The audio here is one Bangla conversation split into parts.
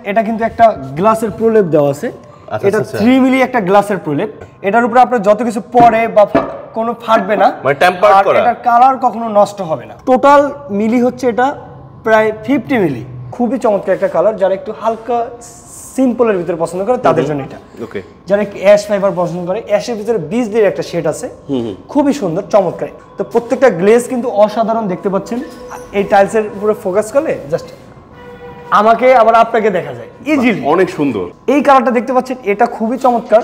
এটা কিন্তু একটা গ্লাসের প্রলেপ দেওয়া আছে। এটা 3 মিলি একটা গ্লাসের প্রলেপ। এটার উপরে আপনার যত কিছু পড়ে বা কোনো ফাটবে না, মানে টেম্পারড করা, এটার কালার কখনো নষ্ট হবে না। টোটাল মিলি হচ্ছে এটা প্রায় 50 মিলি। খুবই চমৎকার একটা কালার, যারা একটু হালকা সিম্পলের ভিতরে পছন্দ করে তাদের জন্য এটা। ওকে, যারা একটু অ্যাশ ফাইবার পছন্দ করে, অ্যাশের ভিতরে বীজ দিয়ে একটা শেড আছে, খুবই সুন্দর চমৎকার। তো প্রত্যেকটা গ্লেজ কিন্তু অসাধারণ দেখতে পাচ্ছেন। এই টাইলসের উপরে ফোকাস করলে জাস্ট আমাকে আবার আপনাকে দেখা যায় ইজিলি, অনেক সুন্দর। এই কালারটা দেখতে পাচ্ছেন, এটা খুবই চমৎকার।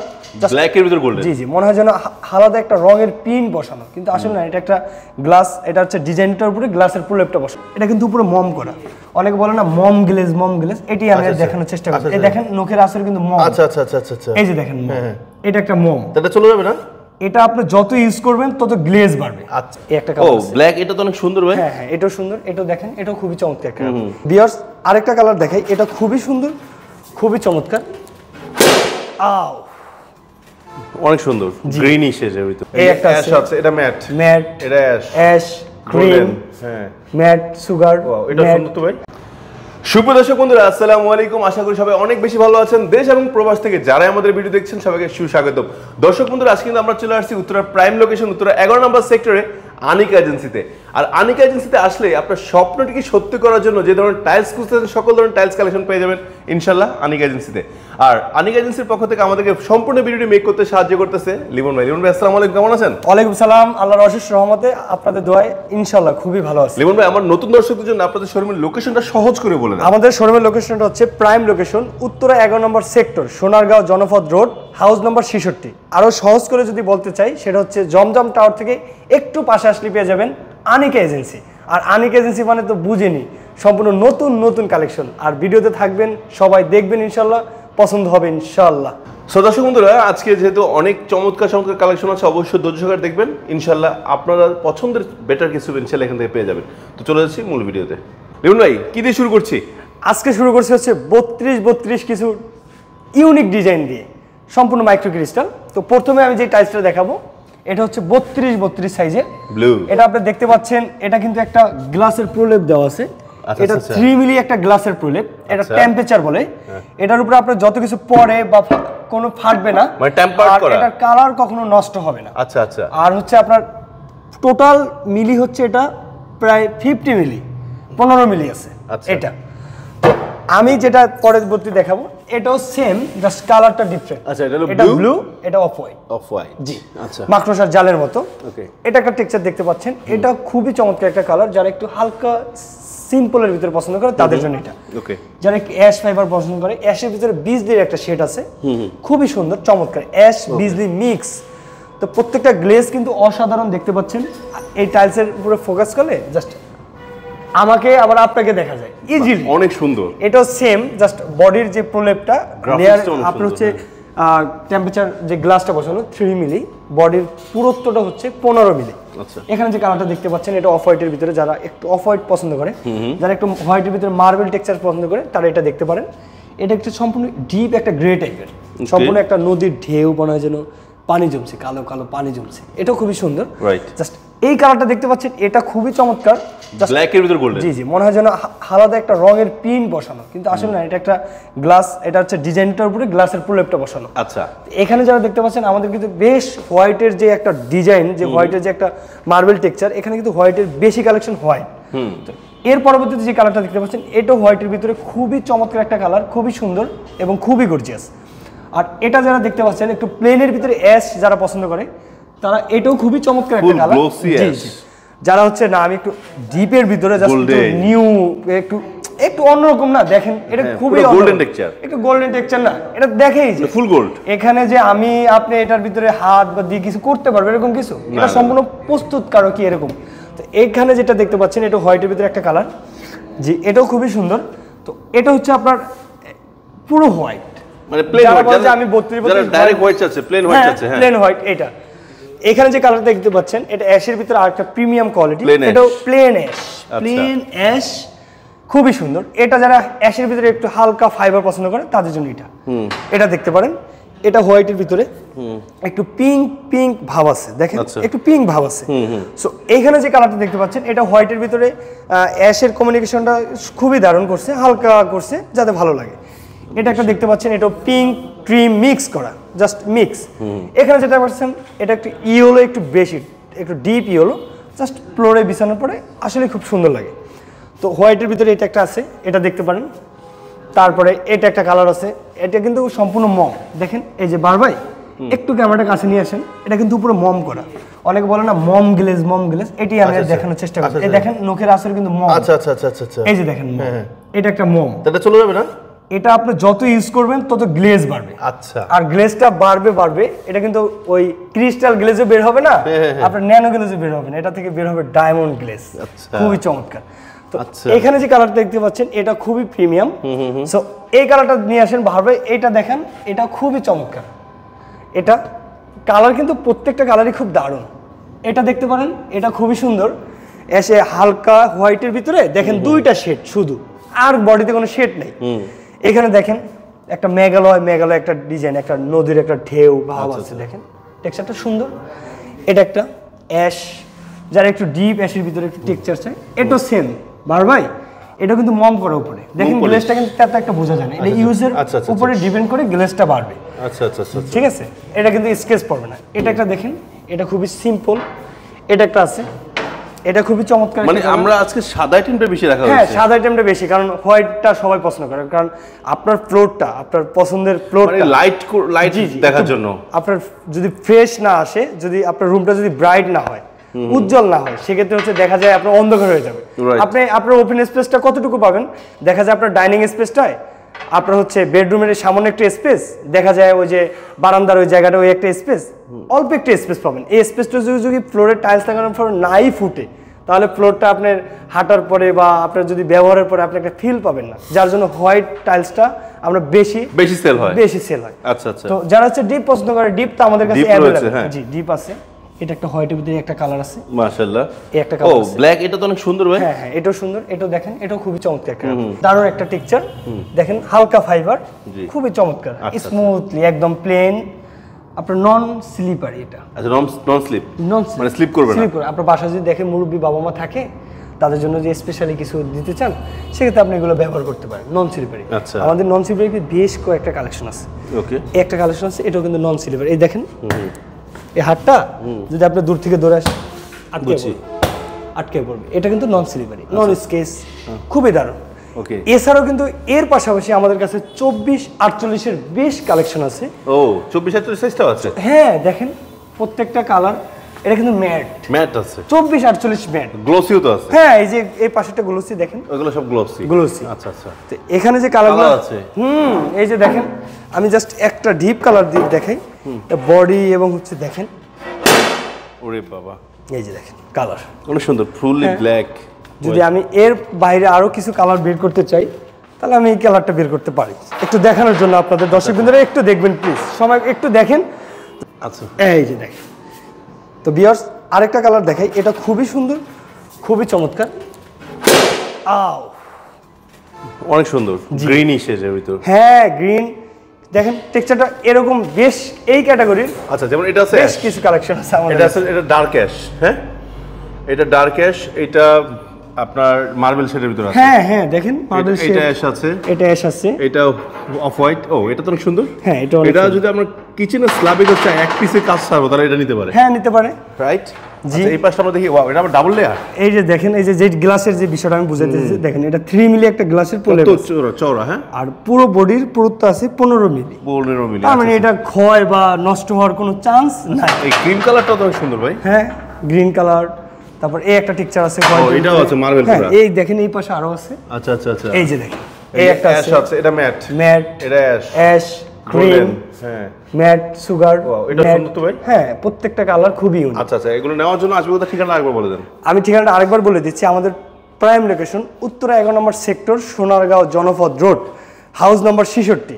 ব্ল্যাক এর ভিতর গোল্ডেন, জি জি, মনে হয় যেন আলাদা একটা রঙের প্রিন্ট বসানো, কিন্তু আসলে না, এটা একটা গ্লাস। এটা হচ্ছে ডিজাইনটার উপরে গ্লাসের প্রলেপটা বসানো। এটা কিন্তু উপরে মম করা। অনেকে বলে না মম গ্লেজ, মম গ্লেজ, এটি আমি দেখানোর চেষ্টা করছি। এই দেখেন নখের আসলে কিন্তু মম। আচ্ছা আচ্ছা আচ্ছা আচ্ছা, এই যে দেখেন, এটা একটা মম। এটা চলে যাবে না? এটা আপনি যত ইউজ করবেন তত গ্লেজ বাড়বে। আচ্ছা, এই একটা কালার। ও ব্ল্যাক, এটা তো অনেক সুন্দর ভাই। হ্যাঁ হ্যাঁ, এটাও সুন্দর, এটাও দেখেন, এটাও খুবই চমৎকার একটা। ভিউয়ার্স, আরেকটা কালার দেখাই, এটা খুবই সুন্দর, খুবই চমৎকার। আও, অনেক সুন্দর গ্রিনিশ এর ভিতর। এই একটা আছে, এটা ম্যাট, ম্যাট, এটা অ্যাশ, ক্রিম, হ্যাঁ, ম্যাট, সুগার। এটা সুন্দর তো ভাই। সুপ্রিয় দর্শক বন্ধুরা, আসসালামু আলাইকুম। আশা করি সবাই অনেক বেশি ভালো আছেন। দেশ এবং প্রবাস থেকে যারা আমাদের ভিডিও দেখছেন সবাইকে সুস্বাগতম। দর্শক বন্ধুরা, আজকে কিন্তু আমরা চলে আসছি উত্তরার প্রাইম লোকেশন, উত্তরা 11 নম্বর সেক্টরে আনিকা এজেন্সিতে। আর আনিকা এজেন্সিতে আসলে আপনার স্বপ্নটিকে সত্যি করার জন্য যে ধরনের টাইলস খুঁজতেছেন, সকল ধরনের টাইলস কালেকশন পেয়ে যাবেন ইনশাল্লাহ আনিকা এজেন্সিতে। আর আনিকা এজেন্সির পক্ষ থেকে আমাদেরকে সম্পূর্ণ ভিডিওটি মেক করতে সাহায্য করতেছে লিমন ভাই। লিমন ভাই, আসসালামু আলাইকুম, কেমন আছেন? ওয়ালাইকুম সালাম, আল্লাহর অশেষ রহমতে, আপনাদের দোয়ায় ইনশাআল্লাহ খুবই ভালো আছি। লিমন ভাই, আমার নতুন দর্শকদের জন্য আপনাদের শোরুমের লোকেশনটা সহজ করে বলেন। আমাদের শোরুমের লোকেশনটা হচ্ছে প্রাইম লোকেশন, উত্তরা 11 নম্বর সেক্টর, সোনারগাঁও জনপদ রোড, হাউস নম্বর 66। আরো সহজ করে যদি বলতে চাই, সেটা হচ্ছে জমজম টাওয়ার থেকে একটু পাশে আসলে পেয়ে যাবেন আনিকা এজেন্সি। আর আনিকা এজেন্সি মানে তো বুঝেনি, সম্পূর্ণ নতুন নতুন কালেকশন। আর ভিডিওতে থাকবেন, সবাই দেখবেন, ইনশাল্লাহ পছন্দ হবে ইনশাল্লাহ। সো দর্শক বন্ধুরা, আজকে যেহেতু অনেক চমৎকার চমৎকার কালেকশন আছে, অবশ্যই ধৈর্য সহকারে দেখবেন, ইনশাল্লাহ আপনারা পছন্দের বেটার কিছু ইনশাল্লাহ এখান থেকে পেয়ে যাবেন। তো চলে যাচ্ছি মূল ভিডিওতে। লিমন ভাই, কি দিয়ে শুরু করছি? আজকে শুরু করছি হচ্ছে 32 কিছু ইউনিক ডিজাইন দিয়ে, সম্পূর্ণ মাইক্রো ক্রিস্টাল। তো প্রথমে আমি যে টাইলসটা দেখাবো, এটা হচ্ছে 32 সাইজের ব্লু। এটা আপনি দেখতে পাচ্ছেন, এটা কিন্তু একটা গ্লাসের প্রলেপ দেওয়া আছে। এটা 3 মিলি একটা গ্লাসের প্রলেপ। এটা টেম্পারেচার বলে। এটার উপরে আপনার যত কিছু পড়ে বা কোনো ফাটবে না, মানে টেম্পারড করা, এটার কালার কখনো নষ্ট হবে না। আচ্ছা আচ্ছা। আর হচ্ছে আপনার টোটাল মিলি হচ্ছে এটা প্রায় 50 মিলি, 15 মিলি আছে এটা। আমি যেটা পরবর্তী দেখাবো, এটাও সেম, জাস্ট কালারটা ডিফারেন্ট। আচ্ছা, এটা ব্লু, এটা অফ হোয়াইট। অফ হোয়াইট, জি। আচ্ছা, মাকড়সার জালের মতো। ওকে, এটা একটা টেক্সচার দেখতে পাচ্ছেন, এটা খুবই চমৎকার একটা কালার। যারা একটু হালকা সিম্পলের ভিতরে পছন্দ করে তাদের জন্য এটা। ওকে, যারা একটু অ্যাশ ফাইবার পছন্দ করে, অ্যাশের ভিতরে বীজ দিয়ে একটা শেড আছে, খুবই সুন্দর চমৎকার, অ্যাশ বিজলি মিক্স। তো প্রত্যেকটা গ্লেজ কিন্তু অসাধারণ দেখতে পাচ্ছেন। এই টাইলসের উপরে ফোকাস করলে জাস্ট আমাকে আবার আপনাকে দেখা যায় ইজিলি, অনেক সুন্দর। এটাও সেম, জাস্ট বডির যে প্রলেপটা লেয়ার আপনার হচ্ছে টেম্পারেচার যে গ্লাসটা বসানো 3 মিলি, বডির পুরুত্বটা হচ্ছে 15 মিলি। আচ্ছা, এখানে যে কালারটা দেখতে পাচ্ছেন, এটা অফ হোয়াইটের ভিতরে, যারা একটু অফ হোয়াইট পছন্দ করে, যারা একটু হোয়াইটের ভিতরে মার্বেল টেক্সচার পছন্দ করে, তারা এটা দেখতে পারেন। এটা একটা সম্পূর্ণ ডিপ একটা গ্রে টাইপের, সম্পূর্ণ একটা নদীর ঢেউ, মনে হয় যেন পানি জমছে, কালো কালো পানি জমছে। এটাও খুবই সুন্দর। জাস্ট এই কালারটা দেখতে পাচ্ছেন, এটা খুবই চমৎকার, ব্ল্যাক এর ভিতর গোল্ডেন। জি জি, মনে হয় যেন আলাদা একটা রঙের প্রিন্ট বসানো, কিন্তু আসলে না, এটা একটা গ্লাস। এটা হচ্ছে ডিজাইনটার উপরে গ্লাসের প্রলেপটা বসানো। আচ্ছা, এখানে যারা দেখতে পাচ্ছেন, আমাদের কিন্তু বেশ হোয়াইটের যে একটা ডিজাইন, যে হোয়াইটের যে একটা মার্বেল টেক্সচার, এখানে কিন্তু হোয়াইটের বেশি কালেকশন হোয়াইট। এর পরবর্তীতে যে কালারটা দেখতে পাচ্ছেন, এটাও হোয়াইটের ভিতরে খুবই চমৎকার একটা কালার, খুবই সুন্দর এবং খুবই গর্জিয়াস। আর এটা যারা দেখতে পাচ্ছেন, একটু প্লেনের ভিতরে অ্যাশ যারা পছন্দ করে, তারা এটাও খুবই চমৎকার একটা কালার। যারা হচ্ছে না, আমি একটু ডিপের ভিতরে নিউ একটু একটু অন্যরকম, না দেখেন, এটা খুবই গোল্ডেন টেক্সচার, একটু গোল্ডেন টেক্সচার, না এটা দেখেই যে ফুল গোল্ড। এখানে যে আমি আপনি এটার ভিতরে হাত বা দিয়ে কিছু করতে পারবেন এরকম কিছু, এটা সম্পূর্ণ প্রস্তুত কারো কি এরকম। তো এইখানে যেটা দেখতে পাচ্ছেন, এটা হোয়াইটের ভিতরে একটা কালার, জি, এটাও খুবই সুন্দর। তো এটা হচ্ছে আপনার পুরো হোয়াইট, মানে প্লেন হোয়াইট। আমি 32 ডাইরেক্ট হোয়াইট আছে, প্লেন হোয়াইট আছে, হ্যাঁ প্লেন হোয়াইট। এটা এখানে যে কালারটা দেখতে পাচ্ছেন, এটা অ্যাশের ভিতরে আরেকটা প্রিমিয়াম কোয়ালিটি, এটাও প্লেন অ্যাশ, প্লেন অ্যাশ, খুবই সুন্দর। এটা যারা অ্যাশের ভিতরে একটু হালকা ফাইবার পছন্দ করে তাদের জন্য এটা। এটা দেখতে পারেন, এটা হোয়াইটের ভিতরে একটু পিঙ্ক পিঙ্ক ভাব আছে, দেখেন একটু পিঙ্ক ভাব আছে। সো এইখানে যে কালারটা দেখতে পাচ্ছেন, এটা হোয়াইটের ভিতরে অ্যাশের কমিউনিকেশনটা খুবই দারুণ করছে, হালকা করছে, যাতে ভালো লাগে। এটা একটা দেখতে পাচ্ছেন, এটা পিঙ্ক ক্রিম মিক্স করা, জাস্ট মিক্স। এখানে যেটা পাচ্ছেন এটা একটু ইয়েলো, একটু বেশি, একটু ডিপ ইয়েলো, জাস্ট ফ্লোরে বিছানোর পরে আসলে খুব সুন্দর লাগে। তো হোয়াইটের ভিতরে এটা একটা আছে, এটা দেখতে পারেন। তারপরে এটা একটা কালার আছে, এটা কিন্তু সম্পূর্ণ মম। দেখেন এই যে ভাই একটু ক্যামেরাটা কাছে নিয়ে আসেন, এটা কিন্তু পুরো মম করা। অনেকে বলে না মম গ্লেজ, মম গ্লেজ, এটি আমি দেখানোর চেষ্টা করছি। এই দেখেন নখের আসলে কিন্তু মম। আচ্ছা আচ্ছা আচ্ছা আচ্ছা, এই যে দেখেন এটা একটা মম। এটা চলে যাবে না? এটা আপনি যত ইউজ করবেন তত গ্লেজ বাড়বে। আচ্ছা, আর গ্লেজটা বাড়বে, এটা কিন্তু ওই ক্রিস্টাল গ্লেজও বের হবে না, আপনার ন্যানো গ্লেজও বের হবে না, এটা থেকে বের হবে ডায়মন্ড গ্লেজ। খুবই চমৎকার। তো এখানে যে কালারটা দেখতে পাচ্ছেন এটা খুবই প্রিমিয়াম। সো এই কালারটা নিয়ে আসেন ভাবে, এটা দেখেন, এটা খুবই চমৎকার। এটা কালার কিন্তু প্রত্যেকটা কালারই খুব দারুণ। এটা দেখতে পারেন, এটা খুবই সুন্দর। এসে হালকা হোয়াইটের ভিতরে দেখেন দুইটা শেড শুধু, আর বডিতে কোনো শেড নেই। এখানে দেখেন একটা মেঘালয় একটা ডিজাইন, একটা নদীর একটা ঢেউ ভাব আছে। দেখেন টেক্সচারটা সুন্দর। এটা একটা অ্যাশ, যারা একটু ডিপ অ্যাশের ভিতরে একটু টেক্সচার চাই, এটা সেম ভাই। এটা কিন্তু মম করা উপরে, দেখেন গ্লেজটা কিন্তু তেমন একটা বোঝা যায় না, এটা ইউজের উপরে ডিপেন্ড করে গ্লেজটা বাড়বে। আচ্ছা আচ্ছা আচ্ছা, ঠিক আছে। এটা কিন্তু স্কেচ পড়বে না। এটা একটা দেখেন, এটা খুবই সিম্পল। এটা একটা আছে, এটা খুবই চমৎকার। মানে আমরা আজকে সাদা আইটেমটা বেশি রাখা হয়েছে। হ্যাঁ, সাদা আইটেমটা বেশি, কারণ হোয়াইটটা সবাই পছন্দ করে, কারণ আপনার ফ্লোরটা, আপনার পছন্দের ফ্লোরটা মানে লাইট দেখার জন্য। আপনার যদি ফ্রেশ না আসে, যদি আপনার রুমটা যদি ব্রাইট না হয়, উজ্জ্বল না হয়, সেক্ষেত্রে হচ্ছে দেখা যায় আপনার অন্ধকার হয়ে যাবে। আপনি আপনার ওপেন স্পেসটা কতটুকু পাবেন? দেখা যায় আপনার ডাইনিং স্পেসটায় আপনার হচ্ছে বেডরুমের সামনে একটা স্পেস, দেখা যায় ওই যে বারান্দার ওই জায়গাটা ওই একটা স্পেস, অল্প একটা স্পেস পাবেন। এই স্পেসটা যদি ফ্লোরে টাইলস লাগানোর পর নাই ফুটে, তাহলে ফ্লোরটা আপনার হাঁটার পরে বা আপনার যদি ব্যবহারের পরে আপনি একটা ফিল পাবেন না, যার জন্য হোয়াইট টাইলসটা আমরা বেশি সেল হয়। আচ্ছা আচ্ছা। তো যারা হচ্ছে ডিপ পছন্দ করে, ডিপ তো আমাদের কাছে अवेलेबल। জি, ডিপ আছে। এটা একটা হোয়াইটের ভিতরে একটা কালার আছে, মাশাআল্লাহ। এই একটা কালার আছে, ব্ল্যাক। এটা তো অনেক সুন্দর ভাই। হ্যাঁ হ্যাঁ, এটাও সুন্দর। এটাও দেখেন, এটাও খুবই চমৎকার একটা দারুণ একটা টেক্সচার। দেখেন হালকা ফাইবার, খুবই চমৎকার, স্মুথলি একদম প্লেন। আপনার নন স্লিপার এটা। আচ্ছা, নন স্লিপ, মানে স্লিপ করবে না। স্লিপ করে আপনার বাসায় যদি দেখেন মুরব্বি বাবা মা থাকে, তাদের জন্য যে স্পেশালি কিছু দিতে চান, সেক্ষেত্রে আপনি এগুলো ব্যবহার করতে পারেন। নন স্লিপারি। আচ্ছা, আমাদের নন স্লিপারি বেশ কয়েকটা কালেকশন আছে। ওকে, একটা কালেকশন আছে, এটাও কিন্তু নন স্লিপার। এই দেখেন এই হাতটা যদি আপনি দূর থেকে দৌড়ে আসেন, আটকে পড়বে। এটা কিন্তু নন স্লিপারি, নন স্কেচ, খুবই দারুণ। ওকে, এছাড়াও কিন্তু এর পাশাপাশি আমাদের কাছে 24-48 এর বেশ কালেকশন আছে। ও, 24-48 সাইজটাও আছে? হ্যাঁ, দেখেন প্রত্যেকটা কালার। এটা কিন্তু ম্যাট আছে, 24-48 ম্যাট। গ্লোসিও তো আছে? হ্যাঁ, এই যে এই পাশেটা গ্লোসি, দেখেন ওগুলো সব গ্লোসি। আচ্ছা আচ্ছা। তো এখানে যে কালারগুলো আছে, এই যে দেখেন, আমি জাস্ট একটা ডিপ কালার দিয়ে দেখাই, বডি এবং হচ্ছে দেখেন, ওরে বাবা, এই যে দেখেন কালার অনেক সুন্দর, ফুললি ব্ল্যাক। যদি আমি এর বাইরে আরো কিছু কালার বের করতে চাই, তাহলে আমি এই কালারটা বের করতে পারি। একটু দেখানোর জন্য আপনাদের দর্শকবৃন্দরা একটু দেখবেন প্লিজ, সময় একটু দেখেন। আচ্ছা, এই যে দেখেন। তো ভিউয়ার্স, আরেকটা কালার দেখাই, এটা খুবই সুন্দর, খুবই চমৎকার। অনেক সুন্দর, গ্রিনিশ এর ভিতর। হ্যাঁ, গ্রিন। দেখেন টেক্সচারটা এরকম বেশ এই ক্যাটাগরির। আচ্ছা, যেমন এটা আছে, বেশ কিছু কালেকশন আছে আমাদের। এটা আছে, এটা ডার্ক অ্যাশ। হ্যাঁ, এটা ডার্ক অ্যাশ, এটা আপনার মার্বেল শেডের ভিতর আছে। হ্যাঁ হ্যাঁ, দেখেন মার্বেল শেড। এটা অ্যাশ আছে, এটা অ্যাশ আছে, এটা অফ হোয়াইট। ও, এটা তো অনেক সুন্দর। হ্যাঁ, এটা যদি আমরা কিচেনে স্ল্যাবে করতে এক পিসে কাজ ছাড়বো, তাহলে এটা নিতে পারে। হ্যাঁ, নিতে পারে, রাইট। জি, এই পাশটা আমরা দেখি, ওয়াও, এটা আবার ডাবল লেয়ার। এই যে দেখেন, এই যে গ্লাসের যে বিষয়টা আমি বুঝাইতেছি, দেখেন এটা 3 মিলি একটা গ্লাসের প্রলেপ, তো চওড়া। হ্যাঁ, আর পুরো বডির পুরুত্ব আছে 15 মিলি। 15 মিলি, তার মানে এটা ক্ষয় বা নষ্ট হওয়ার কোনো চান্স নাই। এই গ্রিন কালারটা তো অনেক সুন্দর ভাই। হ্যাঁ, গ্রিন কালার। তারপর এই একটা টেক্সচার আছে, এটাও আছে মার্বেল পুরো। এই দেখেন, এই পাশে আরো আছে। আচ্ছা আচ্ছা আচ্ছা, এই যে দেখেন, এই একটা আছে, এটা ম্যাট, এটা অ্যাশ, গ্রিন, হ্যাঁ, ম্যাট, সুগার। এটা সুন্দর তো ভাই। হ্যাঁ, প্রত্যেকটা কালার খুবই ইউনিক। আচ্ছা আচ্ছা, এগুলো নেওয়ার জন্য আসবে কোথায়, ঠিকানা আরেকবার বলে দেন। আমি ঠিকানাটা আরেকবার বলে দিচ্ছি। আমাদের প্রাইম লোকেশন উত্তরা 11 নম্বর সেক্টর, সোনারগাঁও জনপদ রোড, হাউস নম্বর 66।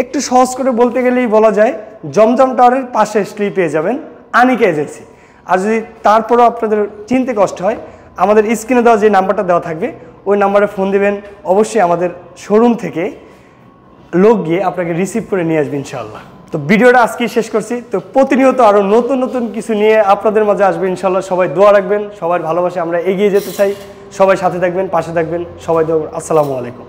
একটু সহজ করে বলতে গেলেই বলা যায়, জমজম টাওয়ারের পাশে আসলেই পেয়ে যাবেন আনিকা এজেন্সি। আর যদি তারপরও আপনাদের চিনতে কষ্ট হয়, আমাদের স্ক্রিনে দেওয়া যে নাম্বারটা দেওয়া থাকবে, ওই নাম্বারে ফোন দিবেন। অবশ্যই আমাদের শোরুম থেকে লোক গিয়ে আপনাকে রিসিভ করে নিয়ে আসবে ইনশাআল্লাহ। তো ভিডিওটা আজকেই শেষ করছি। তো প্রতিনিয়ত আরও নতুন নতুন কিছু নিয়ে আপনাদের মাঝে আসবে ইনশাআল্লাহ। সবাই দোয়া রাখবেন, সবার ভালোবাসা আমরা এগিয়ে যেতে চাই। সবাই সাথে থাকবেন, পাশে থাকবেন, সবাই দোয়া। আসসালামু আলাইকুম।